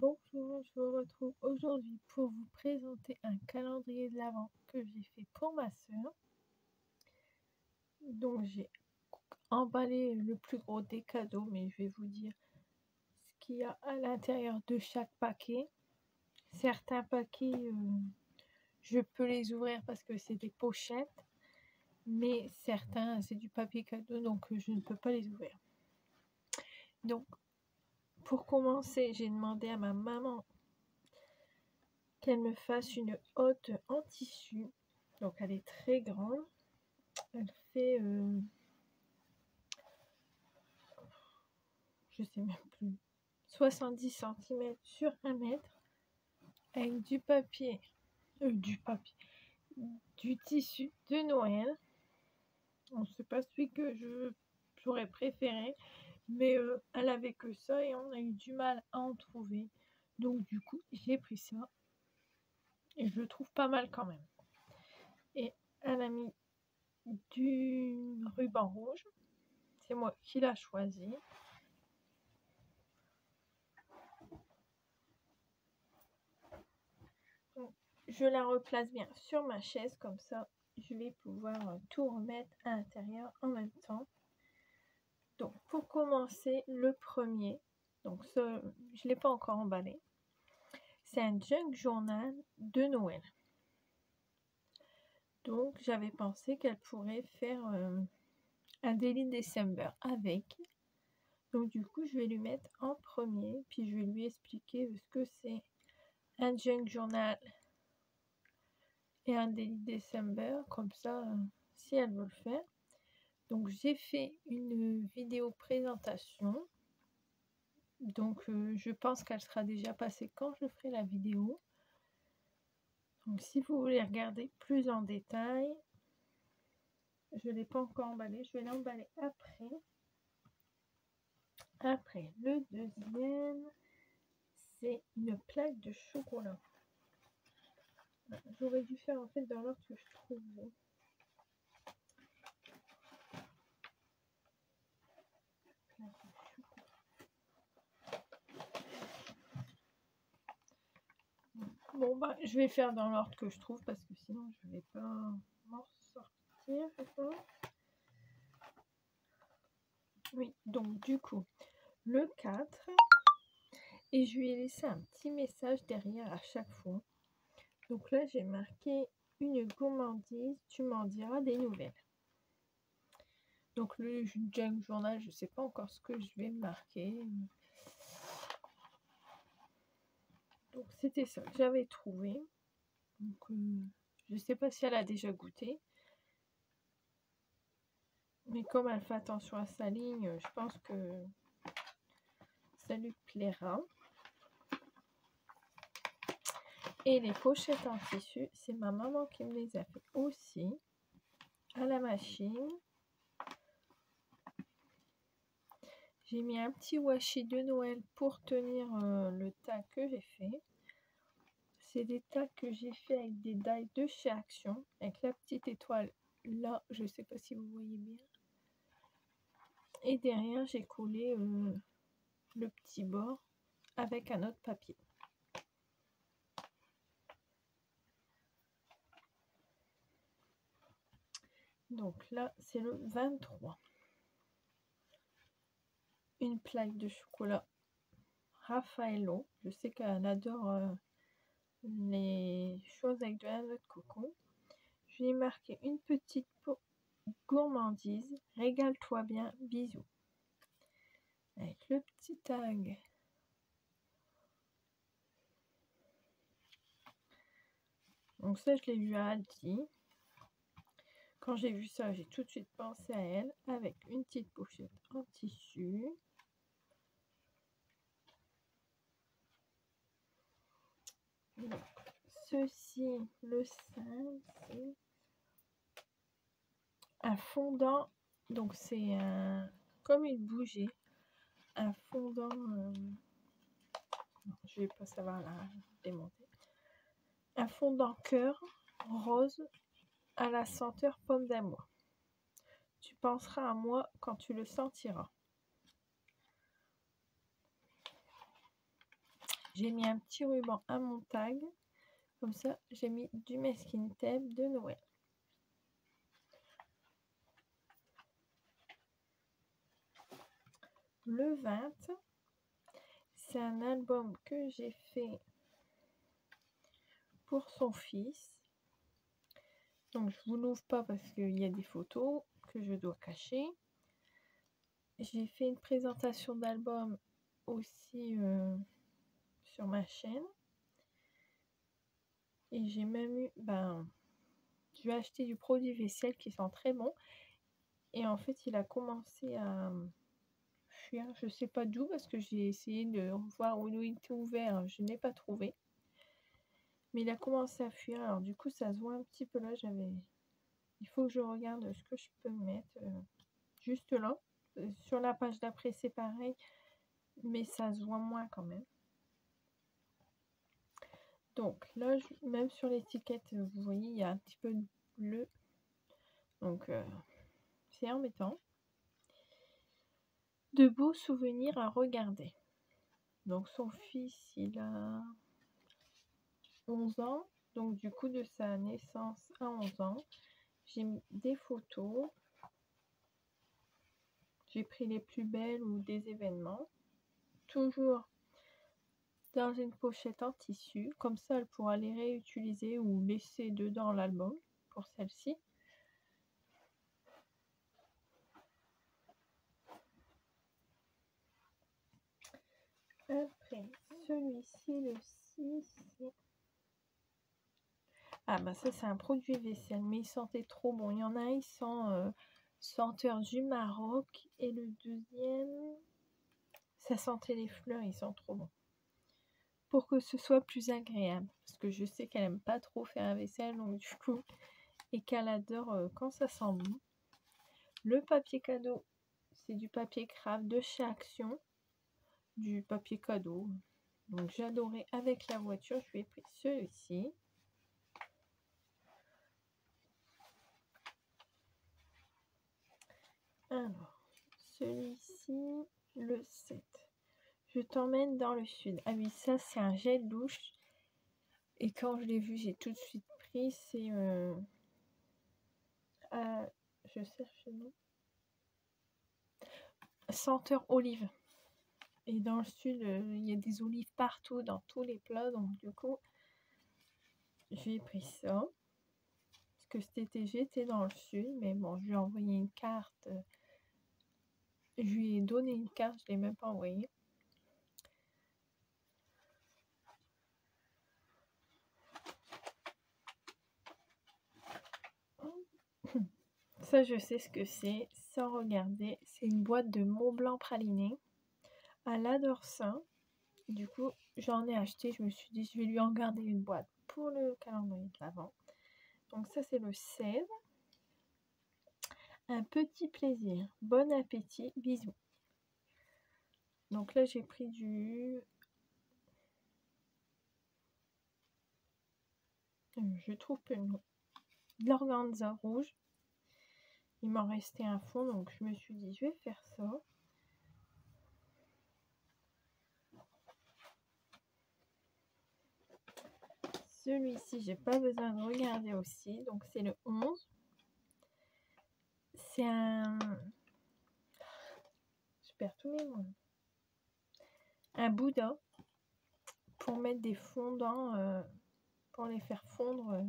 Bonjour, je vous retrouve aujourd'hui pour vous présenter un calendrier de l'Avent que j'ai fait pour ma sœur. Donc j'ai emballé le plus gros des cadeaux, mais je vais vous dire ce qu'il y a à l'intérieur de chaque paquet. Certains paquets, je peux les ouvrir parce que c'est des pochettes, mais certains, c'est du papier cadeau, donc je ne peux pas les ouvrir. Donc, pour commencer, j'ai demandé à ma maman qu'elle me fasse une hotte en tissu. Donc elle est très grande. Elle fait, je sais même plus, 70 cm sur 1 mètre avec du tissu de Noël. On ne sait pas celui que j'aurais préféré, mais elle avait que ça et on a eu du mal à en trouver. Donc du coup, j'ai pris ça et je le trouve pas mal quand même. Et elle a mis du ruban rouge. C'est moi qui l'a choisi. Donc, je la replace bien sur ma chaise, comme ça je vais pouvoir tout remettre à l'intérieur en même temps. Donc pour commencer, le premier, donc je ne l'ai pas encore emballé, c'est un junk journal de Noël. Donc j'avais pensé qu'elle pourrait faire un Daily December avec. Donc du coup je vais lui mettre en premier, puis je vais lui expliquer ce que c'est un junk journal et un Daily December, comme ça si elle veut le faire. Donc j'ai fait une vidéo présentation, donc je pense qu'elle sera déjà passée quand je ferai la vidéo. Donc si vous voulez regarder plus en détail, je ne l'ai pas encore emballé, je vais l'emballer après. Après, le deuxième, c'est une plaque de chocolat. J'aurais dû faire en fait dans l'ordre que je trouvais. Bon bah je vais faire dans l'ordre que je trouve parce que sinon je vais pas m'en sortir, je pense. Oui, donc du coup, le 4, et je lui ai laissé un petit message derrière à chaque fois. Donc là, j'ai marqué une gourmandise, tu m'en diras des nouvelles. Donc le junk journal, je ne sais pas encore ce que je vais marquer. Donc c'était ça que j'avais trouvé. Donc je ne sais pas si elle a déjà goûté. Mais comme elle fait attention à sa ligne, je pense que ça lui plaira. Et les pochettes en tissu, c'est ma maman qui me les a fait aussi à la machine. J'ai mis un petit washi de Noël pour tenir le tag que j'ai fait. C'est des tags que j'ai fait avec des die de chez Action, avec la petite étoile là, je ne sais pas si vous voyez bien. Et derrière, j'ai collé le petit bord avec un autre papier. Donc là, c'est le 23. Une plaque de chocolat Raffaello. Je sais qu'elle adore les choses avec de la noix de coco. Je lui ai marqué une petite gourmandise. Régale-toi bien, bisous. Avec le petit tag. Donc ça, je l'ai vu à Aldi. Quand j'ai vu ça, j'ai tout de suite pensé à elle, avec une petite pochette en tissu. Donc, ceci, le 5, c'est un fondant. Donc c'est comme une bougie. Un fondant... non, je vais pas savoir la démonter. Un fondant cœur rose à la senteur pomme d'amour. Tu penseras à moi quand tu le sentiras. j'ai mis un petit ruban à mon tag. Comme ça, j'ai mis du masking tape de Noël. Le 20, c'est un album que j'ai fait pour son fils. Donc je vous l'ouvre pas parce qu'il y a des photos que je dois cacher. J'ai fait une présentation d'album aussi sur ma chaîne. Et j'ai même eu, je vais acheter du produit vaisselle qui sent très bon. Et en fait, il a commencé à fuir. Je sais pas d'où parce que j'ai essayé de voir où il était ouvert. Je n'ai pas trouvé. Mais il a commencé à fuir. Alors du coup, ça se voit un petit peu là. Il faut que je regarde ce que je peux mettre juste là. Sur la page d'après, c'est pareil. Mais ça se voit moins quand même. Donc là, même sur l'étiquette, vous voyez, il y a un petit peu de bleu. Donc c'est embêtant. De beaux souvenirs à regarder. Donc son fils, il a 11 ans. Donc du coup, de sa naissance à 11 ans, j'ai mis des photos. J'ai pris les plus belles ou des événements. Toujours dans une pochette en tissu. Comme ça, elle pourra les réutiliser ou laisser dedans l'album pour celle-ci. Après, celui-ci, le 6, ah bah ça c'est un produit vaisselle, mais il sentait trop bon. Il y en a un, il sent senteur du Maroc, et le deuxième, ça sentait les fleurs, il sent trop bon. Pour que ce soit plus agréable, parce que je sais qu'elle aime pas trop faire la vaisselle, donc du coup, et qu'elle adore quand ça sent bon. Le papier cadeau, c'est du papier craft de chez Action, du papier cadeau. Donc j'adorais avec la voiture, je lui ai pris celui-ci. Alors, celui-ci, le 7. Je t'emmène dans le sud. Ah oui, ça c'est un gel douche. Et quand je l'ai vu, j'ai tout de suite pris. C'est je cherche le nom. Senteur olive. Et dans le sud, il y a des olives partout, dans tous les plats. Donc du coup, j'ai pris ça. Parce que cet été, j'étais dans le sud. Mais bon, je lui ai envoyé une carte. Je lui ai donné une carte, je ne l'ai même pas envoyée. Ça, je sais ce que c'est, sans regarder. C'est une boîte de Mont Blanc praliné. Elle adore ça. Du coup, j'en ai acheté. Je me suis dit, je vais lui en garder une boîte pour le calendrier de l'Avent. Donc ça, c'est le 16. Un petit plaisir. Bon appétit. Bisous. Donc là, j'ai pris du... Je trouve plus le nom. De l'organza rouge. Il m'en restait un fond, donc je me suis dit, je vais faire ça. Celui-ci, j'ai pas besoin de regarder aussi. Donc c'est le 11. C'est un... Je perds tous les mots. Un Bouddha pour mettre des fondants, pour les faire fondre,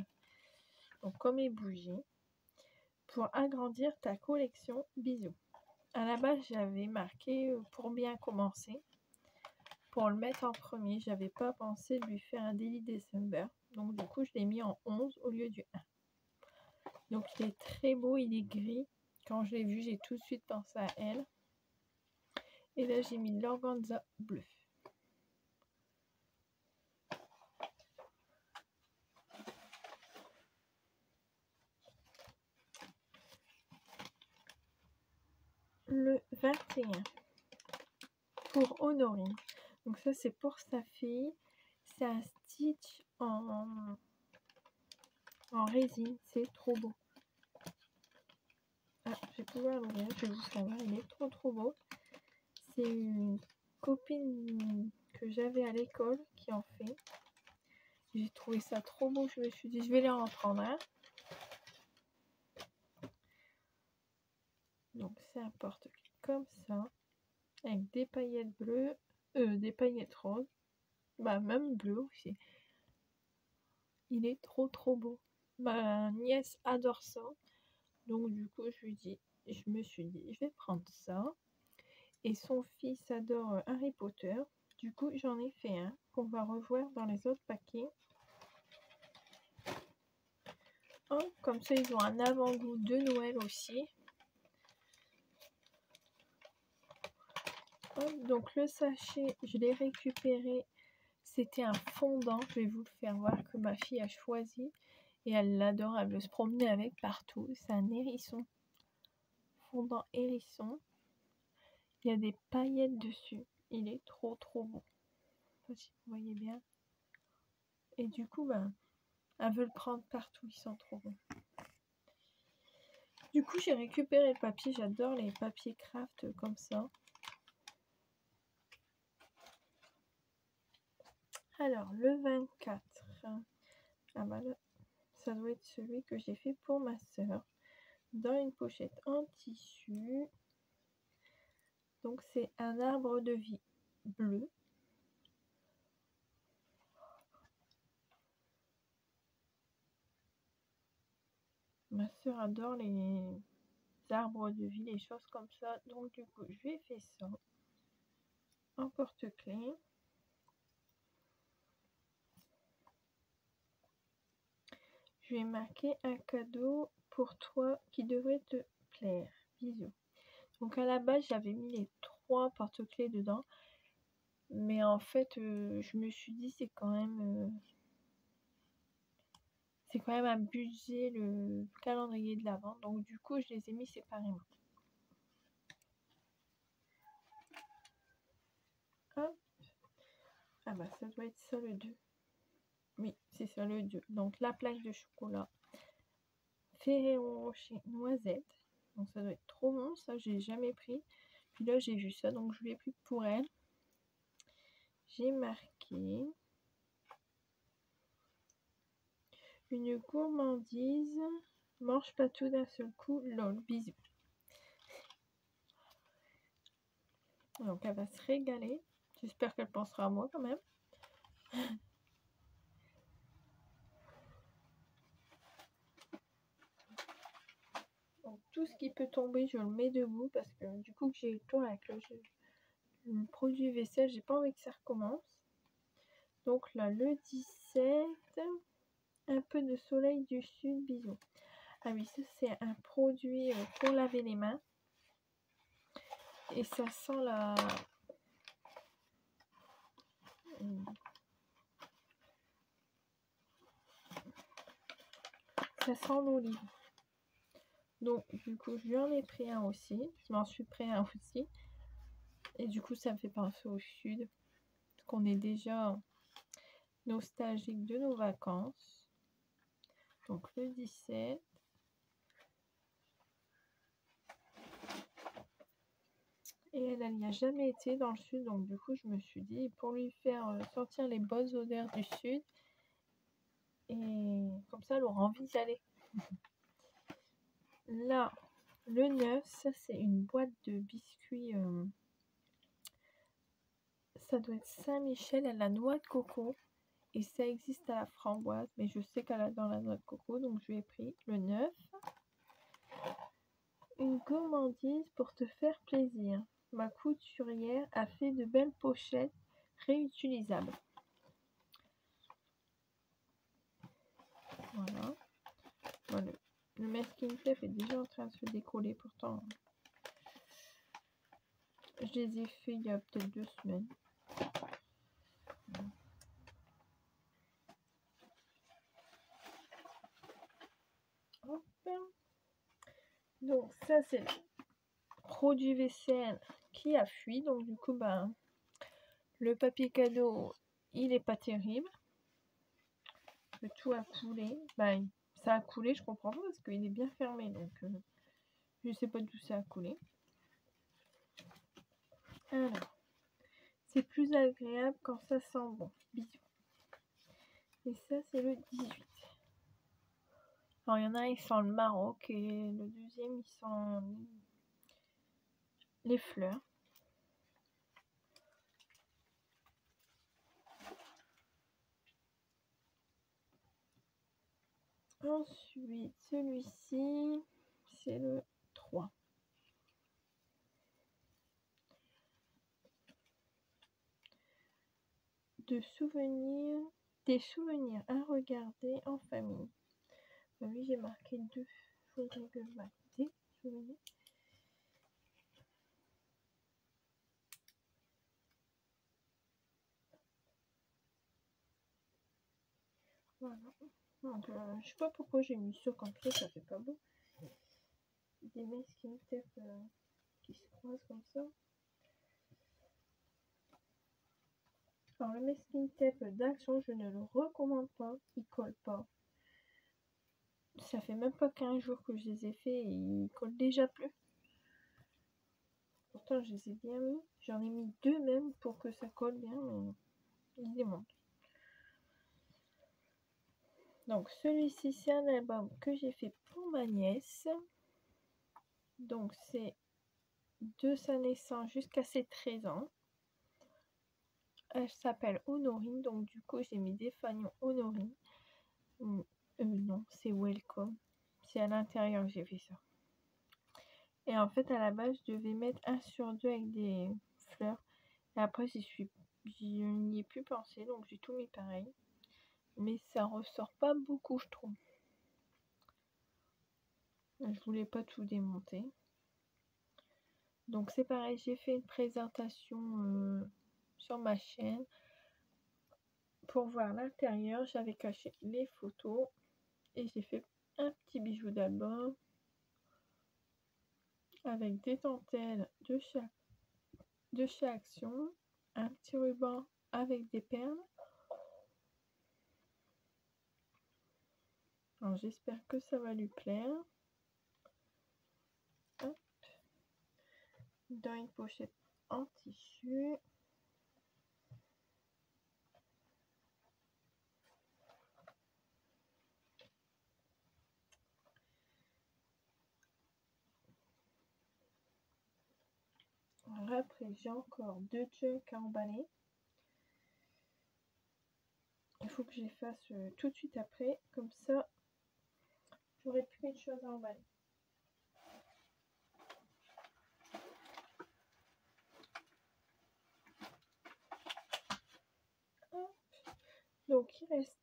donc comme les bougies, pour agrandir ta collection. Bisous. À la base, j'avais marqué pour bien commencer. Pour le mettre en premier, j'avais pas pensé de lui faire un Daily December. Donc du coup, je l'ai mis en 11 au lieu du 1. Donc il est très beau, il est gris. Quand je l'ai vu, j'ai tout de suite pensé à elle. Et là, j'ai mis de l'organza bleu. Le 21 pour Honorine. Donc ça, c'est pour sa fille. C'est un stitch en résine. C'est trop beau. Ah, je vais pouvoir l'ouvrir. Je vais vous faire voir. Il est trop beau. C'est une copine que j'avais à l'école qui en fait. J'ai trouvé ça trop beau, je me suis dit je vais leur en prendre un. Donc c'est un porte-clés comme ça, avec des paillettes bleues, des paillettes roses, bah même bleu aussi. Il est trop beau. Ma nièce adore ça, donc du coup je me suis dit je vais prendre ça. Et son fils adore Harry Potter, du coup j'en ai fait un qu'on va revoir dans les autres paquets. Oh, comme ça ils ont un avant-goût de Noël aussi. Donc le sachet, je l'ai récupéré, c'était un fondant, je vais vous le faire voir, que ma fille a choisi et elle l'adore, elle veut se promener avec partout. C'est un hérisson, fondant hérisson, il y a des paillettes dessus, il est trop beau, je sais pas si vous voyez bien, et du coup elle veut le prendre partout, ils sont trop bons. Du coup j'ai récupéré le papier, j'adore les papiers craft comme ça. Alors, le 24, ah bah là, ça doit être celui que j'ai fait pour ma soeur, dans une pochette en tissu. Donc, c'est un arbre de vie bleu. Ma soeur adore les arbres de vie, les choses comme ça. Donc, du coup, je lui ai fait ça en porte-clés. Je lui ai marqué un cadeau pour toi qui devrait te plaire. Bisous. Donc à la base j'avais mis les 3 porte-clés dedans. Mais en fait je me suis dit c'est quand même abusé le calendrier de l'Avent. Donc du coup je les ai mis séparément. Hop. Ah bah ça doit être ça le 2. Oui, c'est ça le 2. Donc la plaque de chocolat. Ferrero Rocher noisette. Donc ça doit être trop bon, ça j'ai jamais pris. Puis là j'ai vu ça, donc je l'ai pris pour elle. J'ai marqué une gourmandise. Mange pas tout d'un seul coup, lol, bisous. Donc elle va se régaler. J'espère qu'elle pensera à moi quand même. Donc tout ce qui peut tomber, je le mets debout parce que du coup que j'ai eu le tour avec le produit vaisselle, j'ai pas envie que ça recommence. Donc là, le 17, un peu de soleil du sud, bisous. Ah oui, ça c'est un produit pour laver les mains. Et ça sent la... Ça sent l'olive. Donc du coup, je lui en ai pris un aussi. Je m'en suis pris un aussi. Et du coup, ça me fait penser au sud. Parce qu'on est déjà nostalgique de nos vacances. Donc le 17. Et elle n'y a jamais été dans le sud. Donc du coup, je me suis dit, pour lui faire sentir les bonnes odeurs du sud. Et comme ça, elle aura envie d'y aller. Là, le 9, ça c'est une boîte de biscuits. Ça doit être Saint-Michel à la noix de coco. Et ça existe à la framboise. Mais je sais qu'elle a dans la noix de coco. Donc je lui ai pris le 9. Une gourmandise pour te faire plaisir. Ma couturière a fait de belles pochettes réutilisables. Voilà. Voilà. Le masking tape est déjà en train de se décoller. Pourtant, je les ai fait il y a peut-être 2 semaines. Hop. Donc ça c'est le produit vaisselle qui a fui. Donc du coup le papier cadeau il est pas terrible. Le tout a coulé. Ça a coulé, je comprends pas parce qu'il est bien fermé. Donc je sais pas d'où ça a coulé. Alors c'est plus agréable quand ça sent bon. Bisous. Et ça, c'est le 18. Alors, il y en a un, il sent le Maroc et le deuxième, il sent les fleurs. Ensuite, celui-ci, c'est le 3. Des souvenirs à regarder en famille. Bah oui, j'ai marqué 2. Faudrait que je marque des souvenirs. Voilà. Donc, je sais pas pourquoi j'ai mis ça comme ça fait pas beau. Des masking tape qui se croisent comme ça. Alors, le masking tape d'Action, je ne le recommande pas. Il colle pas. Ça fait même pas 15 jours que je les ai fait et ils collent déjà plus. Pourtant, je les ai bien mis. J'en ai mis 2 même pour que ça colle bien, mais ils démontent. Donc, celui-ci, c'est un album que j'ai fait pour ma nièce. Donc, c'est de sa naissance jusqu'à ses 13 ans. Elle s'appelle Honorine, donc du coup j'ai mis des fanions Honorine. Non, c'est Welcome. C'est à l'intérieur que j'ai fait ça. Et en fait, à la base, je devais mettre 1 sur 2 avec des fleurs. Et après, je n'y ai plus pensé, donc j'ai tout mis pareil. Mais ça ressort pas beaucoup, je trouve. Je voulais pas tout démonter. Donc c'est pareil, j'ai fait une présentation sur ma chaîne. Pour voir l'intérieur, j'avais caché les photos et j'ai fait un petit bijou d'album avec des dentelles de chez Action, un petit ruban avec des perles. Alors j'espère que ça va lui plaire. Hop. Dans une pochette en tissu. Alors après, j'ai encore 2 junk à emballer. Il faut que je les fasse tout de suite après, comme ça j'aurai plus qu'une chose à emballer. Hop. Donc il reste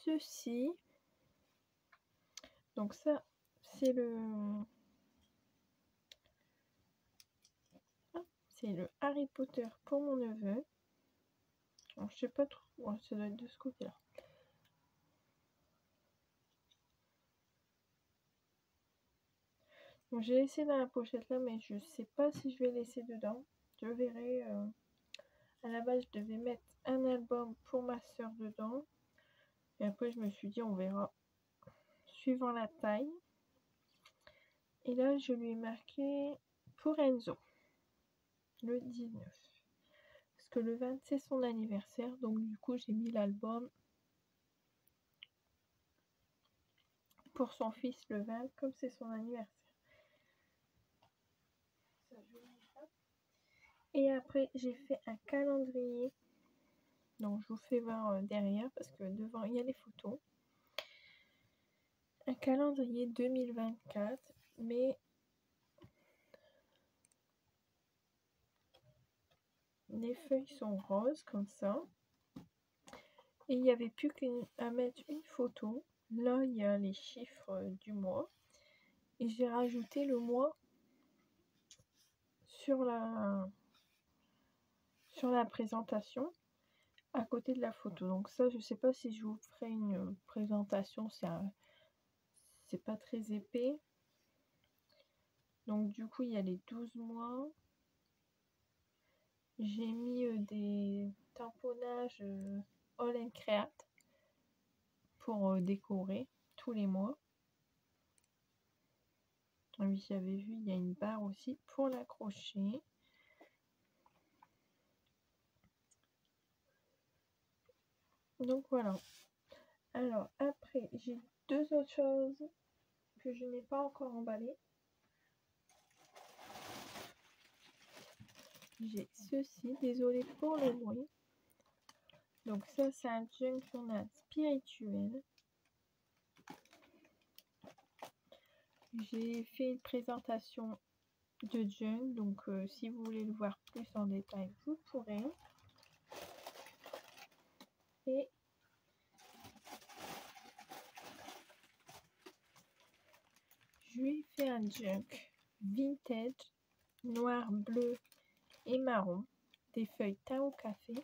ceci. Donc ça, c'est le Harry Potter pour mon neveu. Alors, je sais pas trop, ouais, ça doit être de ce côté-là. Donc j'ai laissé dans la pochette là, mais je sais pas si je vais laisser dedans. Je verrai. À la base, je devais mettre un album pour ma soeur dedans. Et après, je me suis dit, on verra suivant la taille. Et là, je lui ai marqué pour Enzo, le 19. Parce que le 20, c'est son anniversaire. Donc, du coup, j'ai mis l'album pour son fils le 20, comme c'est son anniversaire. Et après, j'ai fait un calendrier. Donc, je vous fais voir derrière parce que devant, il y a les photos. Un calendrier 2024, mais les feuilles sont roses comme ça. Et il n'y avait plus qu'à mettre une photo. Là, il y a les chiffres du mois. Et j'ai rajouté le mois sur la présentation à côté de la photo. Donc ça, je sais pas si je vous ferai une présentation. C'est pas très épais. Donc du coup, il y a les 12 mois. J'ai mis des tamponnages All and Create pour décorer tous les mois. Ah oui, j'avais vu, il y a une barre aussi pour l'accrocher. Donc voilà. Alors après, j'ai deux autres choses que je n'ai pas encore emballées. J'ai ceci, désolé pour le bruit. Donc ça, c'est un junk journal spirituel. J'ai fait une présentation de junk, donc si vous voulez le voir plus en détail, vous pourrez. Et je lui ai fait un junk vintage, noir, bleu et marron, des feuilles thym au café.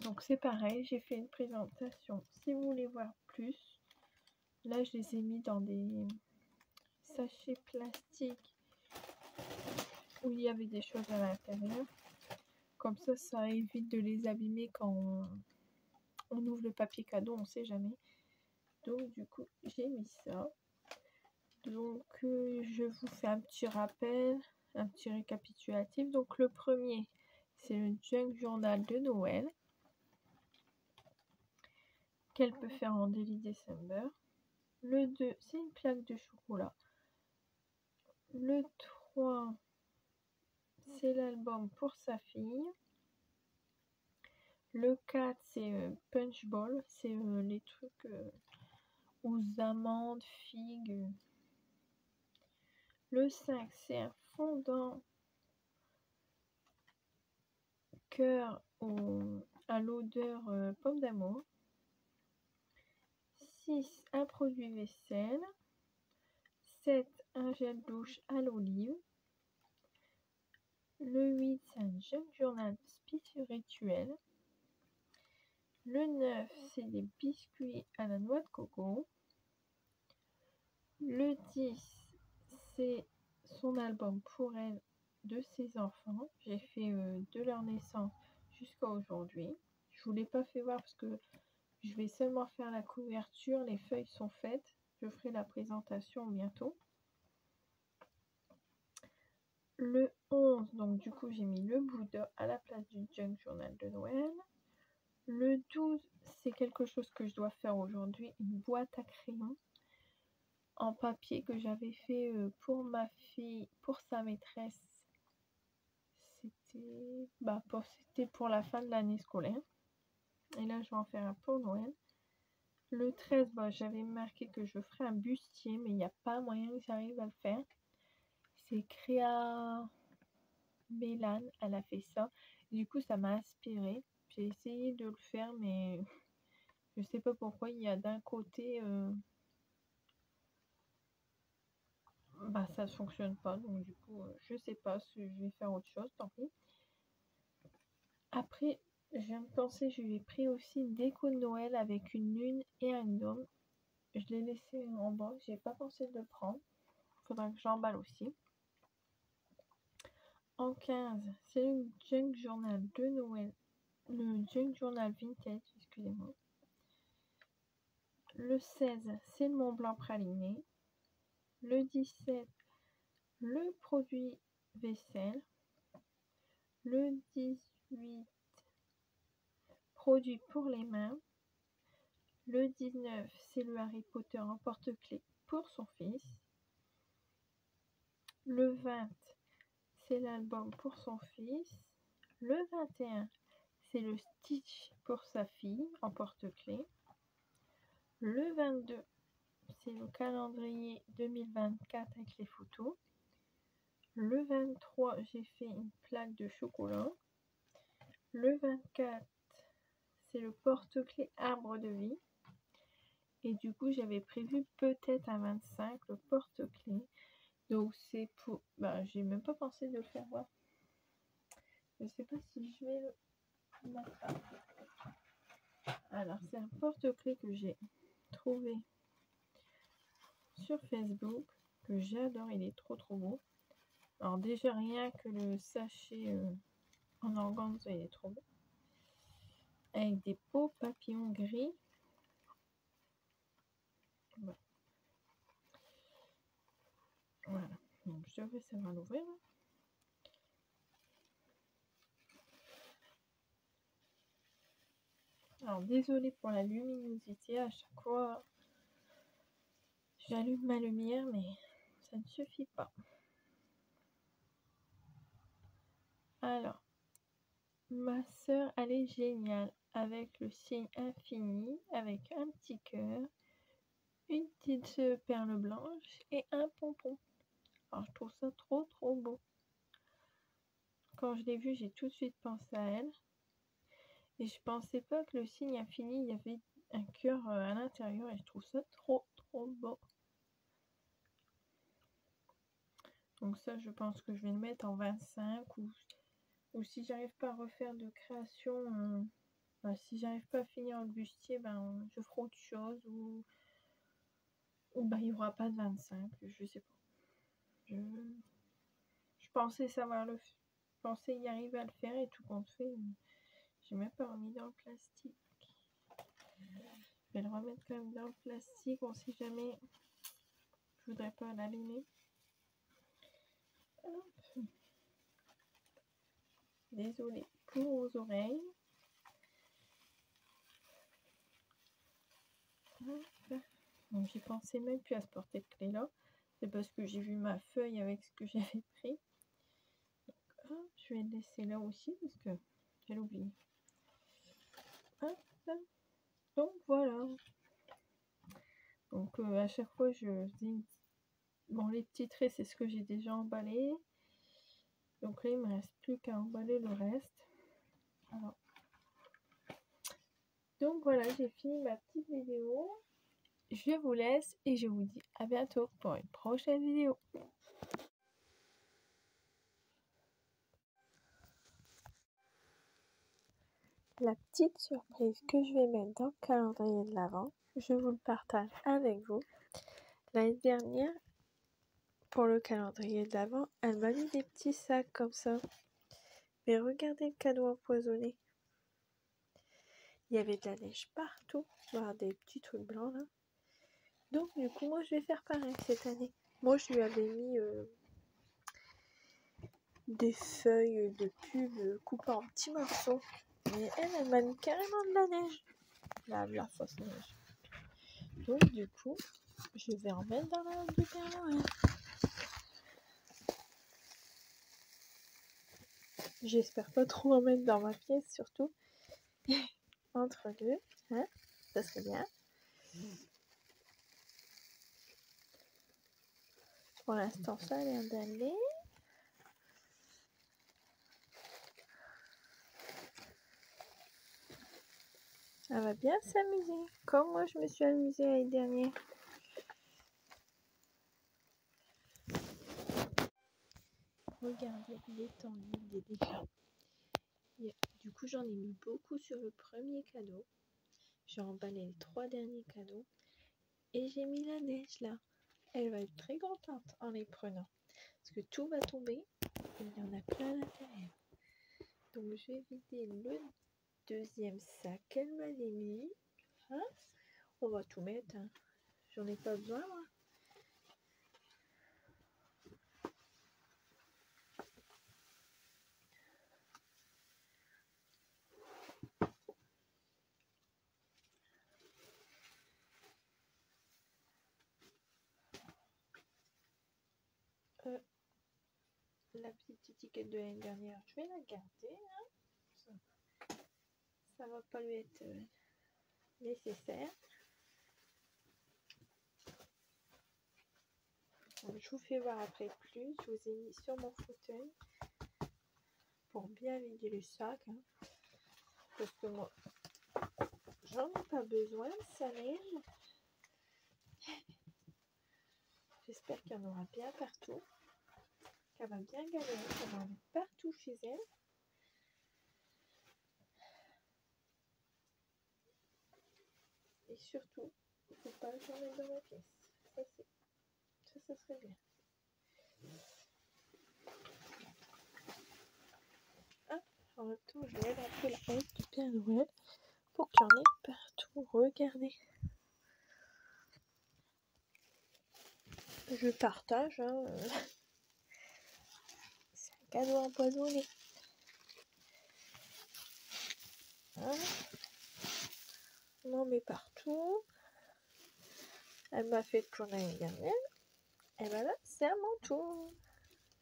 Donc c'est pareil, j'ai fait une présentation. Si vous voulez voir plus, là je les ai mis dans des sachets plastiques où il y avait des choses à l'intérieur. Comme ça évite de les abîmer quand on ouvre le papier cadeau, on sait jamais. Donc du coup, j'ai mis ça. Donc je vous fais un petit rappel, un petit récapitulatif. Donc le premier, c'est le junk journal de Noël qu'elle peut faire en Daily December. Le 2, c'est une plaque de chocolat. Le 3, c'est l'album pour sa fille. Le 4, c'est Punch Ball. C'est les trucs aux amandes, figues. Le 5, c'est un fondant cœur à l'odeur pomme d'amour. 6, un produit vaisselle. 7, un gel douche à l'olive. Le 8, c'est un junk journal spirituel. Le 9, c'est des biscuits à la noix de coco. Le 10, c'est son album pour elle de ses enfants. J'ai fait de leur naissance jusqu'à aujourd'hui. Je vous l'ai pas fait voir parce que je vais seulement faire la couverture. Les feuilles sont faites. Je ferai la présentation bientôt. Le 11, donc du coup j'ai mis le Bouddha à la place du junk journal de Noël. Le 12, c'est quelque chose que je dois faire aujourd'hui, une boîte à crayons en papier que j'avais fait pour ma fille, pour sa maîtresse. C'était pour la fin de l'année scolaire. Et là, je vais en faire un pour Noël. Le 13, j'avais marqué que je ferais un bustier, mais il n'y a pas moyen que j'arrive à le faire. C'est Créa Mélane, elle a fait ça. Du coup, ça m'a inspiré. J'ai essayé de le faire, mais je sais pas pourquoi. Il y a d'un côté, ça ne fonctionne pas. Donc du coup, je sais pas si je vais faire autre chose, tant pis. Après, je viens de penser, je lui ai pris aussi une déco de Noël avec une lune et un gnome. Je l'ai laissé en bas, j'ai pas pensé de le prendre. Faudra que j'emballe aussi. En 15, c'est le junk journal de Noël. Le junk journal vintage, excusez-moi. Le 16, c'est le Mont Blanc praliné. Le 17, le produit vaisselle. Le 18, produit pour les mains. Le 19, c'est le Harry Potter en porte-clés pour son fils. Le 20, c'est l'album pour son fils. Le 21, c'est le Stitch pour sa fille en porte-clés. Le 22, c'est le calendrier 2024 avec les photos. Le 23, j'ai fait une plaque de chocolat. Le 24, c'est le porte-clés arbre de vie. Et du coup, j'avais prévu peut-être un 25, le porte-clés. Donc c'est pour... j'ai même pas pensé de le faire voir. Je sais pas si je vais le mettre là. Alors, c'est un porte-clés que j'ai trouvé sur Facebook, que j'adore, il est trop beau. Alors déjà, rien que le sachet en organza, il est trop beau. Avec des beaux papillons gris. Voilà. Donc, je devrais savoir l'ouvrir. Alors désolée pour la luminosité, à chaque fois j'allume ma lumière mais ça ne suffit pas. Alors, ma sœur elle est géniale avec le signe infini, avec un petit cœur, une petite perle blanche et un pompon. Alors je trouve ça trop beau. Quand je l'ai vu, j'ai tout de suite pensé à elle. Et je pensais pas que le signe infini, il y avait un cœur à l'intérieur et je trouve ça trop beau. Donc ça, je pense que je vais le mettre en 25 ou si j'arrive pas à refaire de création, si j'arrive pas à finir le bustier, je ferai autre chose ou il y aura pas de 25, je sais pas. Je pensais je pensais y arriver à le faire et tout compte fait, j'ai même pas remis dans le plastique. Je vais le remettre quand même dans le plastique, on sait jamais. Je voudrais pas l'abîmer. Désolée pour vos oreilles. Donc j'ai pensé même plus à ce porte-clés là. C'est parce que j'ai vu ma feuille avec ce que j'avais pris. Donc, je vais le laisser là aussi parce que j'ai oublié. Donc voilà. Donc à chaque fois je dis bon, les petits traits c'est ce que j'ai déjà emballé. Donc là il me reste plus qu'à emballer le reste. Alors. Donc voilà, j'ai fini ma petite vidéo. Je vous laisse et je vous dis à bientôt pour une prochaine vidéo. La petite surprise que je vais mettre dans le calendrier de l'Avent, je vous le partage avec vous. L'année dernière, pour le calendrier de l'Avent, elle m'a mis des petits sacs comme ça. Mais regardez le cadeau empoisonné. Il y avait de la neige partout, voire des petits trucs blancs là. Donc du coup, moi je vais faire pareil cette année. Moi je lui avais mis des feuilles de pub coupées en petits morceaux. Mais elle m'a mis carrément de la neige. La fausse neige. Donc du coup, je vais en mettre dans la du Père Noël. J'espère pas trop en mettre dans ma pièce surtout. Entre deux, hein, ça serait bien. Pour l'instant, ça a l'air d'aller. Elle va bien s'amuser, comme moi je me suis amusée l'année dernière. Regardez l'étendue des dégâts. Du coup, j'en ai mis beaucoup sur le premier cadeau. J'ai emballé les 3 derniers cadeaux. Et j'ai mis la neige là. Elle va être très contente en les prenant. Parce que tout va tomber. Et il y en a plein à l'intérieur. Donc je vais vider le deuxième sac qu'elle m'avait mis. Hein, on va tout mettre. Hein. J'en ai pas besoin moi. La petite étiquette de l'année dernière, je vais la garder. Hein. Ça va pas lui être nécessaire. Donc, je vous fais voir après plus. Je vous ai mis sur mon fauteuil pour bien vider le sac. Hein. Parce que moi, j'en ai pas besoin de sa neige. J'espère qu'il y en aura bien partout. Qu'elle va bien galérer, qu'elle va en mettre partout chez elle. Et surtout, il ne faut pas que j'en mette dans ma pièce. Ça serait bien. Ah, en même temps, je lève un peu la haute du Père Noël pour qu'il y en ait partout. Regardez. Je partage. Hein. C'est un cadeau empoisonné. Hein. on en met partout. Elle m'a fait pour l'année dernière. Et ben là, c'est à mon tour.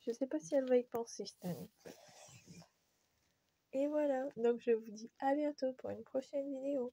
Je sais pas si elle va y penser cette année. Et voilà, donc je vous dis à bientôt pour une prochaine vidéo.